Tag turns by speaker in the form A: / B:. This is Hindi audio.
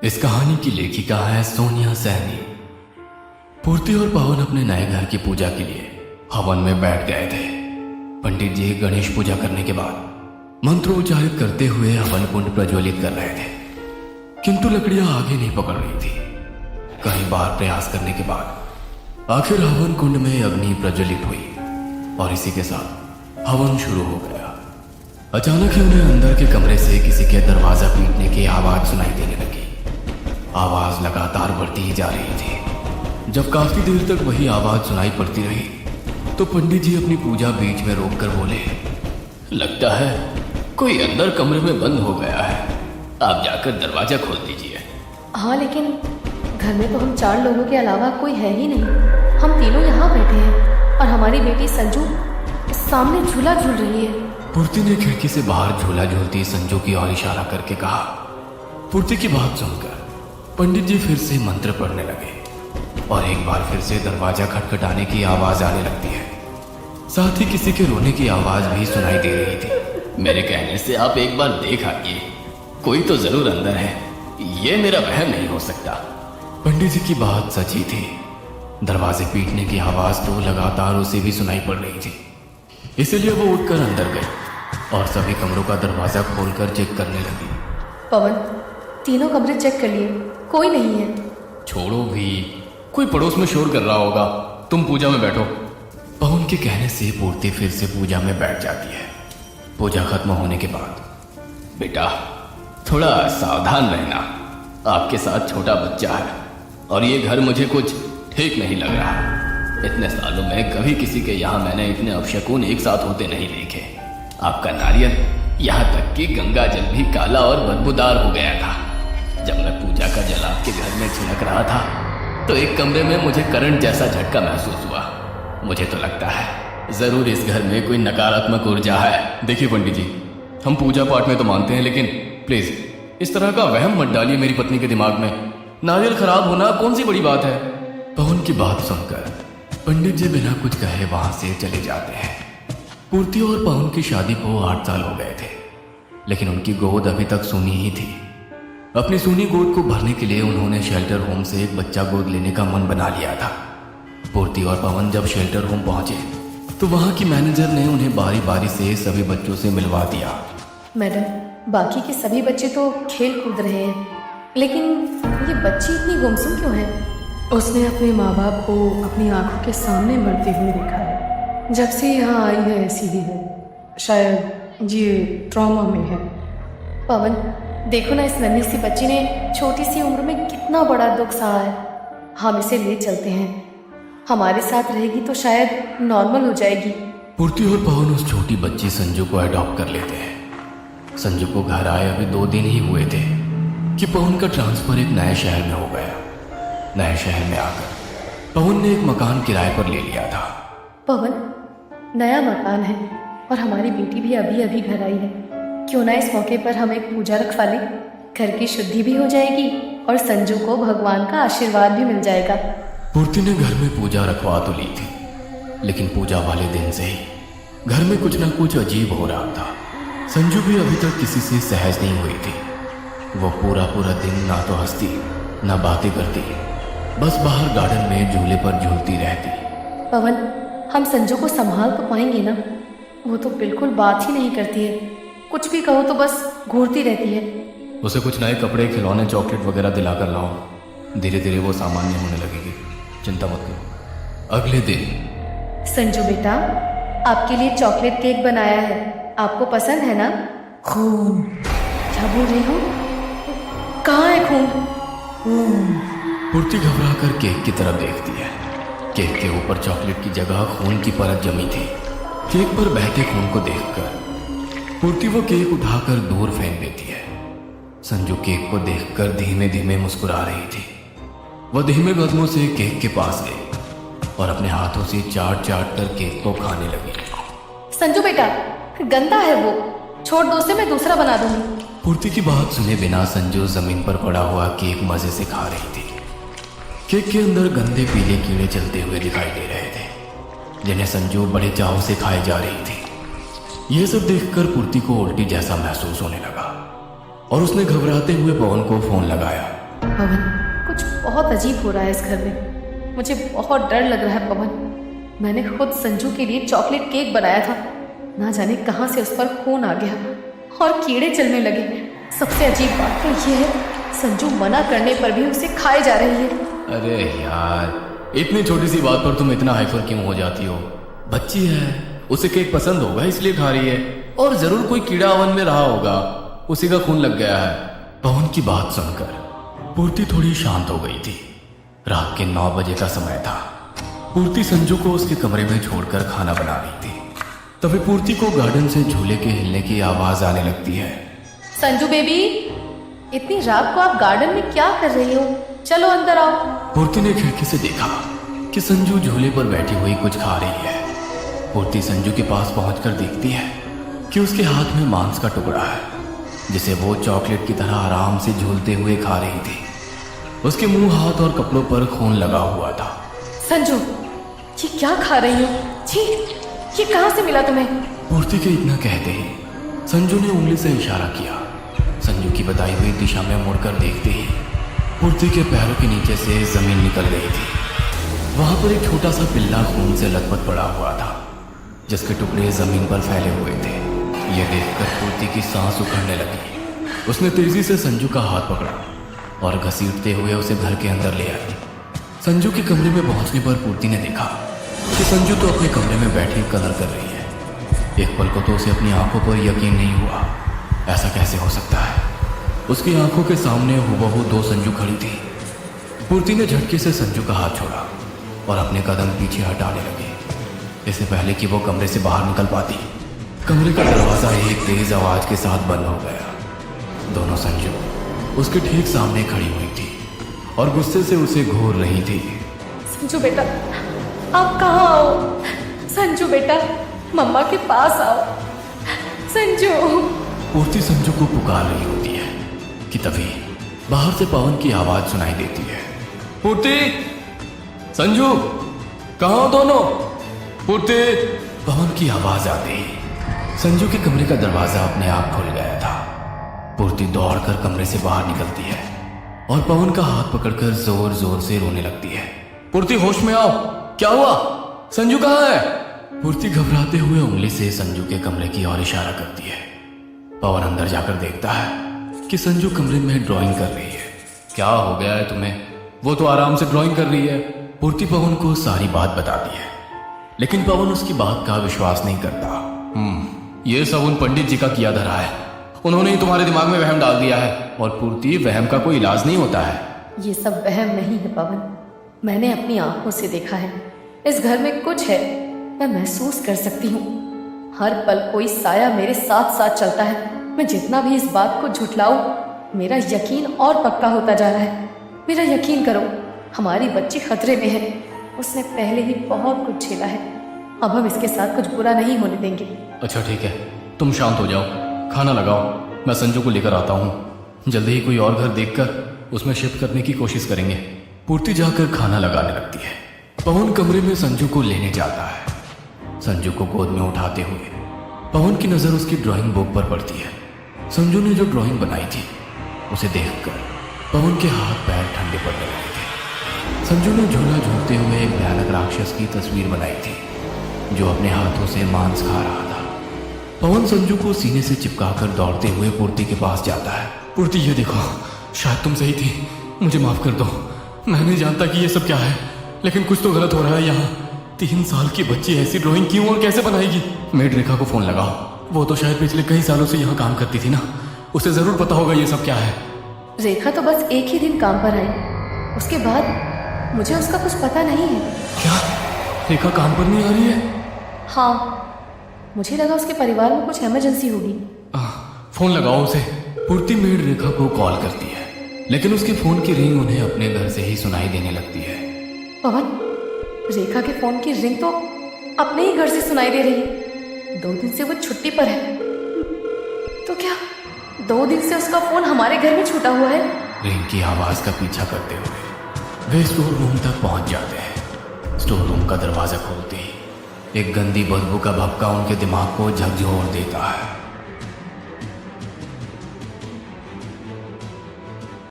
A: इस कहानी की लेखिका है सोनिया सैनी। पूर्ति और पवन अपने नए घर की पूजा के लिए हवन में बैठ गए थे। पंडित जी गणेश पूजा करने के बाद मंत्रोच्चारित करते हुए हवन कुंड प्रज्वलित कर रहे थे, किंतु लकड़ियां आगे नहीं पकड़ रही थी। कई बार प्रयास करने के बाद आखिर हवन कुंड में अग्नि प्रज्वलित हुई और इसी के साथ हवन शुरू हो गया। अचानक ही उन्हें अंदर के कमरे से किसी के दरवाजा पीटने की आवाज सुनाई देने लगी। आवाज लगातार बढ़ती ही जा रही थी। जब काफी देर तक वही आवाज सुनाई पड़ती रही तो पंडित जी अपनी पूजा बीच में रोककर बोले, लगता है कोई अंदर कमरे में बंद हो गया है, आप जाकर दरवाजा खोल दीजिए।
B: हाँ, लेकिन घर में तो हम 4 लोगों के अलावा कोई है ही नहीं। हम तीनों यहाँ बैठे हैं और हमारी बेटी संजू सामने झूला झूल रही है।
A: पूर्ति ने खिड़की से बाहर झूला झूलती संजू की ओर इशारा करके कहा। पूर्ति की बात सुनकर पंडित जी फिर से मंत्र पढ़ने लगे और एक बार फिर से दरवाजा खटखटाने की आवाज आने लगती है। साथ ही किसी के रोने की आवाज भी सुनाई दे रही थी। मेरे कहने से आप एक बार देख आइए, कोई तो जरूर अंदर है, ये मेरा वहम नहीं हो सकता। पंडित जी की बात सच ही थी। दरवाजे पीटने की आवाज तो लगातार उसे भी सुनाई पड़ रही थी। इसीलिए वो उठकर अंदर गई और सभी कमरों का दरवाजा खोलकर चेक करने लगी।
B: पवन, तीनों कमरे चेक कर लिए, कोई नहीं है।
A: छोड़ो भी, कोई पड़ोस में शोर कर रहा होगा, तुम पूजा में बैठो। पवन के कहने से पूर्ति फिर से पूजा में बैठ जाती है। पूजा खत्म होने के बाद, बेटा थोड़ा सावधान रहना, आपके साथ छोटा बच्चा है और ये घर मुझे कुछ ठीक नहीं लग रहा। इतने सालों में कभी किसी के यहाँ मैंने इतने अपशकुन एक साथ होते नहीं देखे। आपका नारियल, यहाँ तक कि गंगा जल भी काला और बदबूदार हो गया था। जब मैं पूजा का जल आपके घर में छिड़क रहा था तो एक कमरे में मुझे करंट जैसा झटका महसूस हुआ। मुझे तो लगता है जरूर इस घर में कोई नकारात्मक ऊर्जा है। देखिए पंडित जी, हम पूजा पाठ में तो मानते हैं, लेकिन प्लीज इस तरह का वहम मत डालिए मेरी पत्नी के दिमाग में। नारियल खराब होना कौन सी बड़ी बात है। पवन की बात सुनकर पंडित जी बिना कुछ कहे वहां से चले जाते हैं। पूर्ति और पवन की शादी को 8 साल हो गए थे, लेकिन उनकी गोद अभी तक सूनी ही थी। अपनी सूनी गोद को भरने के लिए उन्होंने शेल्टर होम से एक बच्चा गोद लेने का मन बना लिया था। पूर्ति और पवन जब शेल्टर होम पहुंचे तो वहां की मैनेजर ने उन्हें बारी बारी से सभी बच्चों से मिलवा दिया।
B: मैडम, बाकी के सभी बच्चे तो खेल कूद रहे हैं, लेकिन ये बच्ची इतनी गुमसुम क्यों है? उसने अपने माँ बाप को अपनी आंखों के सामने मरते हुए देखा है। जब से यहाँ आई है ऐसी ही है, शायद ये ट्रॉमा में है। पवन, देखो ना, इस नन्ही सी बच्ची ने छोटी सी उम्र में कितना बड़ा दुख सहा है। हम इसे ले चलते हैं, हमारे साथ रहेगी तो शायद नॉर्मल हो जाएगी।
A: पूर्ति और पवन उस छोटी बच्ची संजू को अडॉप्ट कर लेते हैं। संजू को घर आए अभी 2 दिन ही हुए थे कि पवन का ट्रांसफर एक नए शहर में हो गया। नए शहर में आकर पवन ने एक मकान किराए पर ले लिया था।
B: पवन, नया मकान है और हमारी बेटी भी अभी अभी घर आई है। क्यों ना इस मौके पर हम एक पूजा रखवा लें, घर की शुद्धि भी हो जाएगी और संजू को भगवान का आशीर्वाद भी मिल जाएगा।
A: पूर्ति ने घर में पूजा रखवा तो ली थी, लेकिन पूजा वाले दिन से ही घर में कुछ ना कुछ अजीब हो रहा था। संजू भी अभी तक किसी से सहज नहीं हुई थी। वो पूरा दिन ना तो हंसती ना बातें करती, बस बाहर गार्डन में झूले पर झूलती रहती।
B: पवन, हम संजू को संभाल तो पाएंगे ना? वो तो बिल्कुल बात ही नहीं करती है, कुछ भी कहो तो बस घूरती रहती है।
A: उसे कुछ नए कपड़े, खिलौने, चॉकलेट वगैरह दिलाकर लाओ, धीरे धीरे वो सामान्य होने लगेगी, चिंता मत करो। अगले दिन,
B: संजू बेटा, आपके लिए चॉकलेट केक बनाया है, आपको पसंद है ना? खून? क्या बोल रही हो? कहाँ है खून?
A: पूर्ति घबराकर केक की तरफ देखती है। केक के ऊपर चॉकलेट की जगह खून की परत जमी थी। केक पर बहते खून को देखकर पूर्ति वो केक उठाकर दूर फेंक देती है। संजू केक को देखकर धीमे धीमे मुस्कुरा रही थी। वह धीमे कदमों से केक के पास गई और अपने हाथों से चाट कर केक को खाने लगी।
B: संजू बेटा, गंदा है वो, छोड़ दो उसे, मैं दूसरा बना दूंगी।
A: पूर्ति की बात सुने बिना संजू जमीन पर पड़ा हुआ केक मजे से खा रही थी। केक के अंदर गंदे पीले कीड़े चलते हुए दिखाई दे रहे थे, जिन्हें संजू बड़े चाव से खाई जा रही थी। यह सब देखकर पूर्ति को उल्टी जैसा महसूस होने लगा और उसने घबराते हुए पवन को फोन लगाया।
B: पवन, कुछ बहुत अजीब हो रहा है इस घर में। मुझे बहुत डर लग रहा है पवन। मैंने खुद संजू के लिए चॉकलेट केक बनाया था, ना जाने कहाँ से उस पर खून आ गया और कीड़े चलने लगे। सबसे अजीब बात तो ये है, संजू मना करने पर भी उसे खाए जा रही है।
A: अरे यार, इतनी छोटी सी बात पर तुम इतना हाइपर क्यों हो जाती हो? बच्ची है, उसे केक पसंद होगा इसलिए खा रही है, और जरूर कोई कीड़ा ओवन में रहा होगा, उसी का खून लग गया है। पवन की बात सुनकर पूर्ति थोड़ी शांत हो गई थी। रात के 9 बजे का समय था। पूर्ति संजू को उसके कमरे में छोड़कर खाना बना रही थी। तभी पूर्ति को गार्डन से झूले के हिलने की आवाज आने लगती है।
B: संजू बेबी, इतनी रात को आप गार्डन में क्या कर रही हो? चलो अंदर आओ।
A: पूर्ति ने खिड़की से देखा कि संजू झूले पर बैठी हुई कुछ खा रही है। पूर्ति संजू के पास पहुंचकर देखती है कि उसके हाथ में मांस का टुकड़ा है, जिसे वो चॉकलेट की तरह आराम से झूलते हुए खा रही थी। उसके मुंह, हाथ और कपड़ों पर खून लगा हुआ था।
B: संजू, ये क्या खा रही हो? छी, ये कहाँ से मिला तुम्हें?
A: पूर्ति के इतना कहते ही संजू ने उंगली से इशारा किया। संजू की बताई हुई दिशा में मुड़कर देखते ही पूर्ति के पैरों के नीचे से जमीन निकल गई थी। वहां पर एक छोटा सा पिल्ला खून से लथपथ पड़ा हुआ था, जिसके टुकड़े जमीन पर फैले हुए थे। यह देखकर पूर्ति की सांस उखड़ने लगी। उसने तेजी से संजू का हाथ पकड़ा और घसीटते हुए उसे घर के अंदर ले आई। संजू के कमरे में पहुंचने पर पूर्ति ने देखा कि संजू तो अपने कमरे में बैठी कलर कर रही है। एक पल को तो उसे अपनी आंखों पर यकीन नहीं हुआ। ऐसा कैसे हो सकता है? उसकी आंखों के सामने हूबहू 2 संजू खड़ी थी। पूर्ति ने झटके से संजू का हाथ छोड़ा और अपने कदम पीछे हटाने लगी, इससे पहले कि वो कमरे से बाहर निकल पाती। कमरे का दरवाजा एक तेज आवाज के साथ बंद हो गया। दोनों संजू उसके ठीक सामने खड़ी हुई थी और गुस्से से उसे घूर रही थी।
B: संजू बेटा, आप कहाँ आओ? संजू बेटा, मम्मा के पास आओ। संजू।
A: पूर्ति संजू को पुकार रही होती है कि तभी बाहर से पवन की आवाज सुनाई देती है। पूर्ति, संजू, कहाँ हो दोनों? पूर्ति। पवन की आवाज आते ही संजू के कमरे का दरवाजा अपने आप खुल गया था। पूर्ति दौड़कर कमरे से बाहर निकलती है और पवन का हाथ पकड़कर जोर जोर से रोने लगती है। पूर्ति, होश में आओ, क्या हुआ? संजू कहाँ है? पूर्ति घबराते हुए उंगली से संजू के कमरे की ओर इशारा करती है। पवन अंदर जाकर देखता है कि संजू कमरे में ड्राइंग कर रही है। क्या हो गया है तुम्हें? वो तो आराम से ड्राइंग कर रही है। पूर्ति पवन को सारी बात बताती है, लेकिन पवन उसकी बात का विश्वास नहीं करता। ये सब उन पंडित जी का किया धरा है। उन्होंने ही तुम्हारे दिमाग में वहम डाल दिया है। और पूर्ति, वहम का कोई इलाज नहीं होता है।
B: ये सब वहम नहीं है पवन, मैंने अपनी आंखों से देखा है। इस घर में कुछ है, मैं महसूस कर सकती हूँ। हर पल कोई साया मेरे साथ साथ चलता है। मैं जितना भी इस बात को झुठलाऊं, मेरा यकीन और पक्का होता जा रहा है। मेरा यकीन करो, हमारी बच्ची खतरे में है। उसने पहले ही बहुत कुछ झेला है, अब हम इसके साथ कुछ बुरा नहीं होने देंगे।
A: अच्छा ठीक है, तुम शांत हो जाओ, खाना लगाओ, मैं संजू को लेकर आता हूँ। जल्दी ही कोई और घर देखकर उसमें शिफ्ट करने की कोशिश करेंगे। पूर्ति जाकर खाना लगाने लगती है। पवन कमरे में संजू को लेने जाता है। संजू को गोद में उठाते हुए पवन की नजर उसकी ड्राइंग बुक पर पड़ती है। संजू ने जो ड्राइंग बनाई थी उसे देखकर पवन के हाथ पैर ठंडे पड़ने लगे थे। संजू ने झूला झूलते हुए एक भयानक राक्षस की तस्वीर बनाई थी, जो अपने हाथों से मांस खा रहा था। पवन संजू को सीने से चिपकाकर दौड़ते हुए पूर्ति के पास जाता है। पूर्ति, ये देखो, शायद तुम सही थी, मुझे माफ कर दो। मैं नहीं जानता कि ये सब क्या है, लेकिन कुछ तो गलत हो रहा है यहाँ। 3 साल की बच्ची ऐसी ड्राइंग क्यों और कैसे बनाएगी? मेड रेखा को फोन लगाओ, वो तो शायद पिछले कई सालों से यहाँ काम करती थी ना, उसे जरूर पता होगा ये सब क्या है।
B: रेखा तो बस एक ही दिन काम पर आई, उसके बाद मुझे उसका कुछ पता नहीं है।
A: क्या रेखा काम पर नहीं आ रही है?
B: हाँ, मुझे लगा उसके परिवार में कुछ इमरजेंसी होगी।
A: फोन लगाओ उसे। पूर्ति मेड रेखा को कॉल करती है, लेकिन उसके फोन की रिंग उन्हें अपने घर से ही सुनाई देने लगती है।
B: पवन, रेखा के फोन की रिंग तो अपने ही घर से सुनाई दे रही है। 2 दिन से वो छुट्टी पर है, तो क्या 2 दिन से उसका फोन हमारे घर में छूटा हुआ है?
A: रिंग की आवाज का पीछा करते हुए वे स्टोर रूम तक पहुंच जाते हैं। स्टोर रूम का दरवाजा खोलते ही एक गंदी बदबू का भपका उनके दिमाग को झकझोर देता है।